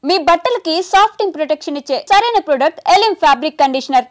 మీ బట్టలకి సాఫ్టింగ్ ప్రొటెక్షన్ ఇచ్చే సరైన ప్రొడక్ట్ ఎలిమ్ ఫ్యాబ్రిక్ కండిషనర్.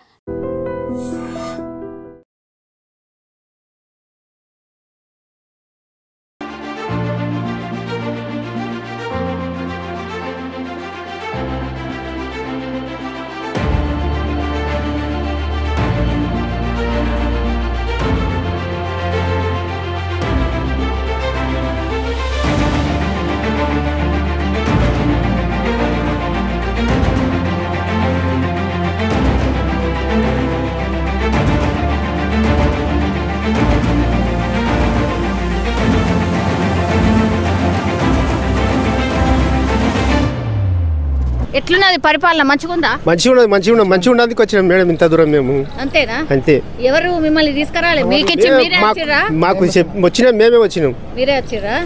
ఎట్లున్నది పరిపాలన? మంచిగుందా? మంచిగా ఉన్నందుకు వచ్చినాం మేడం ఇంత దూరం మేము. అంతేనా? అంతే. ఎవరు మిమ్మల్ని తీసుకురాలే? మీకిచ్చి మీరే వచ్చిరా? మాకు వచ్చినాం, మేమే వచ్చినాం. మీరే వచ్చిరా?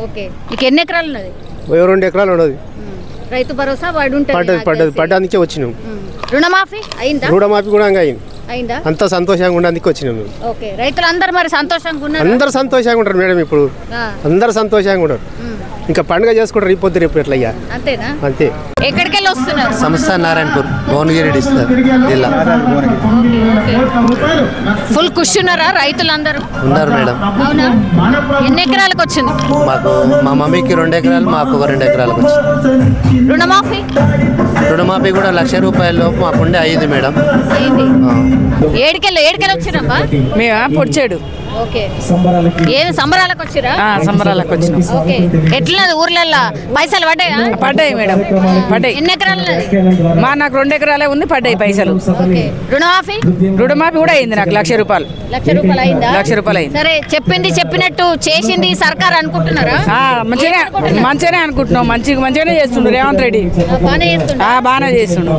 ఓకే. మీకు ఎన్ని ఎకరాలు ఉన్నది? 2 ఎకరాలు ఉన్నది. రైతు భరోసా పడ్డానికి వచ్చినాం. రుణమాఫీ అయిందా? రుణమాఫీ కూడా అయిందా? అంత సంతోషంగా ఉండడానికి వచ్చినాం మేము. ఓకే. రైతులందరూ మరి సంతోషంగా ఉన్నారు? అందరు సంతోషంగా ఉంటారు మేడం. ఇప్పుడు అందరు సంతోషంగా ఉంటారు. ఇంకా పండుగ చేసుకుంటారు రేపు రేపు ఎట్లయ్యా. అంతేనా? అంతే. ఎక్కడికి వెళ్ళి వస్తున్నారు? సంస్థ నారాయణపూర్, భువనగిరి డిస్ట్రిక్ట్ జిల్లా. ఫుల్ ఖుషి ఉన్నారా రైతులందరూ? ఉన్నారు మేడం. అవునా? ఎన్ని ఎకరాలకు వచ్చింది? మాకు మా మమ్మీకి 2 ఎకరాలు, మాకు 2 ఎకరాలకు వచ్చింది. రుణమాఫీ కూడా ₹1,00,000 లోపు మాకుండే అయ్యింది మేడం. ఏడుకెళ్ళి వచ్చిరమ్మా? మేము పొడిచాడు. ఓకే. ఏమి సంబరాలకు వచ్చిరా? సంబరాలకు వచ్చినాం. ఓకే. ఎట్లున్నది ఊర్లలో? పైసలు పడ్డాయా? పడ్డాయి మేడం, పడ్డాయి. ఎన్ని ఎకరాలు? నాకు 2 ఎకరాలే ఉంది, పడ్డాయి పైసలు. రుణమాఫీ కూడా అయింది నాకు ₹1,00,000. ₹1,00,000 అయిందా? ₹1,00,000 అయింది. సరే, చెప్పినట్టు చేసింది సర్కార్ అనుకుంటున్నారా? మంచిగానే అనుకుంటున్నాం. మంచిగానే చేస్తుండ్రు రేవంత్ రెడ్డి. బాగానే చేస్తుండ్రు.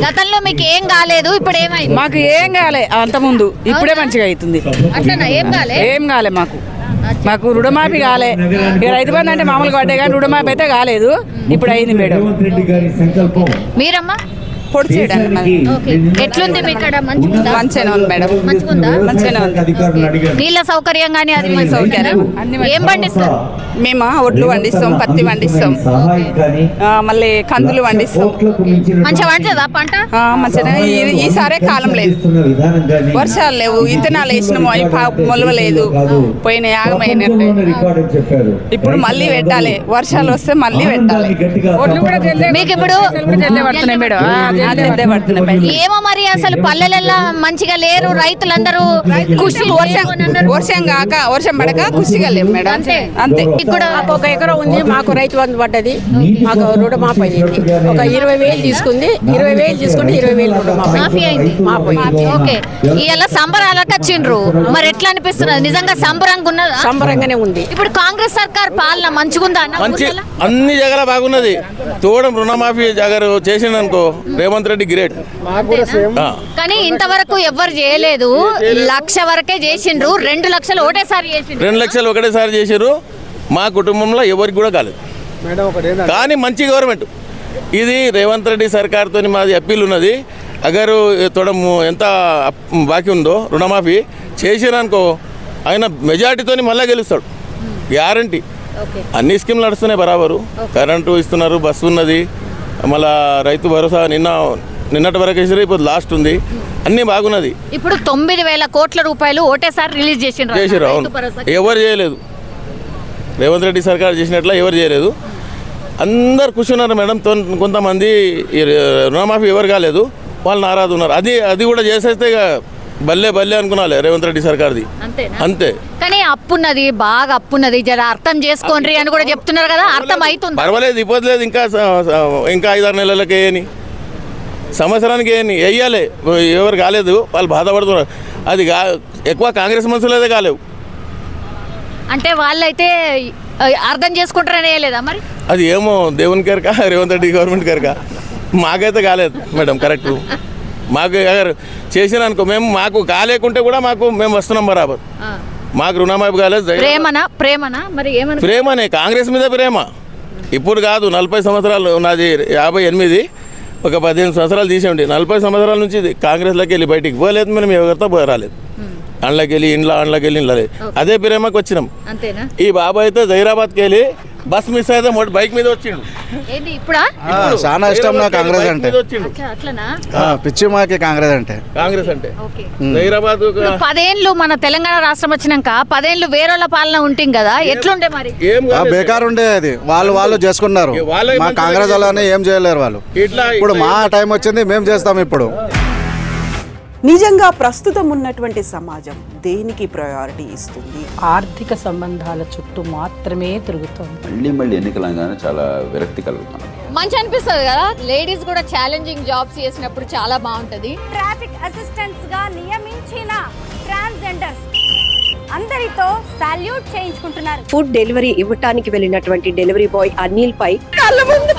గతంలో మీకు ఏం కాలేదు, ఇప్పుడు ఏమైంది? మాకు ఏం కాలే అంత ముందు, ఇప్పుడే మంచిగా అవుతుంది. అట్లా ఏం కాలే మాకు రుణమాఫీ కాలే. ఇక రైతు బంధు అంటే మామూలుగా పడ్డాయి కానీ రుణమాఫీ అయితే కాలేదు. ఇప్పుడు అయింది మేడం. మీరమ్మా? ఎట్లుంది ఇక్కడ? మంచిగానే ఉంది మేడం. మంచిగానే ఉంది. నీళ్ళ సౌకర్యం కానీ అది సౌకర్యం? ఏం పండిస్తారు? మేము ఒడ్లు పండిస్తాం, పత్తి పండిస్తాం, మళ్ళీ కందులు పండిస్తాం. మంచిగా పండుతుందా పంట? మంచిగా. ఈసారే కాలం లేదు, వర్షాలు లేవు, ఇత్తనాలు వేసినాము అవి మొలవలేదు, పోయిన యాగమైనట్టు. ఇప్పుడు మళ్ళీ పెట్టాలి, వర్షాలు వస్తే మళ్ళీ పెట్టాలి. మీకు ఇప్పుడు ఏమో మరి అసలు పల్లెలలో మంచిగా లేరు రైతులందరూ. వర్షం పడక ఖుషిగా లేవు మేడం. అంతే. ఇక్కడ 1 ఎకరం ఉంది, మాకు రైతు బంధు పడ్డది. మాకు రుణమాఫీ అయింది. ఒక 20,000 తీసుకుంది, 20,000 తీసుకుంటే 20,000 రుణమాఫీ అయింది. ఓకే. ఇలా సంబరాలకు వచ్చిండ్రు, మరి ఎట్లా అనిపిస్తున్నది? నిజంగా సంబరంగానే ఉంది. ఇప్పుడు కాంగ్రెస్ సర్కార్ పాలన మంచిగుందా? అన్ని జగల బాగున్నది. తోడం రుణమాఫీ జగరు చేసిందనుకో రేవంత్ రెడ్డి గ్రేట్. కానీ ఇంతవరకు ఎవ్వరు చేయలేదు. 1,00,000 వరకే చేసిండ్రు. 2 లక్షలు ఒకటేసారి చేసిండ్రు. 2 లక్షలు ఒకటేసారి చేసారు. మా కుటుంబంలో ఎవరికి కూడా కాలేదు. కానీ మంచి గవర్నమెంట్ ఇది. రేవంత్ రెడ్డి సర్కార్తో మాది అప్పీల్ ఉన్నది. అగరు తోడము ఎంత బాకీ ఉందో రుణమాఫీ చేసిరనుకో ఆయన మెజార్టీతో మళ్ళీ గెలుస్తాడు, గ్యారంటీ. అన్ని స్కీమ్లు నడుస్తున్నాయి బరాబరు. కరెంటు ఇస్తున్నారు, బస్సు ఉన్నది, మళ్ళా రైతు భరోసా నిన్నటి వరకు వేసారు, ఇప్పుడు లాస్ట్ ఉంది. అన్నీ బాగున్నది. ఇప్పుడు 9,000 కోట్ల రూపాయలు ఒకటేసారి రిలీజ్ చేసారు. అవును, ఎవరు చేయలేదు. రేవంత్ రెడ్డి సర్కార్ చేసినట్లా ఎవరు చేయలేదు. అందరు కూర్చున్నారు మేడం. కొంతమంది రుణమాఫీ ఎవరు కాలేదు, వాళ్ళు నారాజు ఉన్నారు. అది కూడా చేసేస్తే బల్లే అనుకున్నాలే రేవంత్ రెడ్డి సర్కార్ది. అంతే. కానీ అప్పున్నది, బాగా అప్పున్నది, జర అర్థం చేసుకోండి అని కూడా చెప్తున్నారు కదా. అర్థం అవుతుంది? పర్వాలేదు, ఇవ్వలేదు. ఇంకా 5-6 నెలలకి వేయని, సంవత్సరానికి వేయాలి. ఎవరు కాలేదు వాళ్ళు బాధపడుతున్నారు. అది ఎక్కువ కాంగ్రెస్ మనుషులైతే కాలేవు. అంటే వాళ్ళైతే అర్థం చేసుకుంటారని వేయలేదా మరి? అది ఏమో దేవుని కనుక, రేవంత్ రెడ్డి గవర్నమెంట్ కనుక. మాకైతే కాలేదు మేడం. కరెక్ట్. మాకు చేసిననుకో మాకు కాలేకుంటే కూడా మేము వస్తున్నాం బరాబర్. మాకు రుణమాఫీ కాలేదు. ప్రేమనే, కాంగ్రెస్ మీద ప్రేమ. ఇప్పుడు కాదు, 40 సంవత్సరాలు నాది 58, ఒక 15 సంవత్సరాలు తీసేయండి. 40 సంవత్సరాల నుంచి కాంగ్రెస్లోకి వెళ్ళి బయటికి పోలేదు. మేము ఎవరితో రాలేదు. అండ్లకి వెళ్ళి ఇండ్లకి వెళ్ళి ఇండ్ల. అదే ప్రేమకు వచ్చినాం. ఈ బాబు అయితే జైరాబాద్కి వెళ్ళి బస్ మిస్ అయితే బైక్ మీద వచ్చిండు. ఏంటి ఇప్పుడా? చాలా ఇష్టం నాకు కాంగ్రెస్ అంటే. అట్లనా? పిచ్చి మాకి కాంగ్రెస్ అంటే. హైదరాబాద్ 10 ఏళ్ళు మన తెలంగాణ రాష్ట్రం వచ్చినాక 10 ఏళ్ళు వేరేళ్ళ పాలన ఉంటుంది కదా, ఎట్లుండే మరి? బేకార్ ఉండే అది. వాళ్ళు చేసుకున్నారు. మా కాంగ్రెస్ వాళ్ళని ఏం చేయలేరు వాళ్ళు. ఇప్పుడు మా టైం వచ్చింది, మేము చేస్తాం ఇప్పుడు. నిజంగా ప్రస్తుతం ఉన్నటువంటి సమాజం దేనికి ప్రయారిటీ ఇస్తుంది? ఆర్థిక సంబంధాల చుట్టూ మాత్రమే తిరుగుతుంది. మళ్ళీ ఎన్నికలంగానే చాలా విరక్తి కలుగుతాం. మంచి అనిపిస్తుంది కదా, లేడీస్ కూడా ఛాలెంజింగ్ జాబ్స్ చేసినప్పుడు చాలా బాగుంటది. ట్రాఫిక్ అసిస్టెంట్స్ గా నియమించిన ట్రాన్స్జెండర్స్ అందరితో సాల్యూట్ చేయించుకుంటున్నారు. ఫుడ్ డెలివరీ ఇవ్వటానికి వెళ్ళినటువంటి డెలివరీ బాయ్ అనిల్ పై కళ్ళ ముందు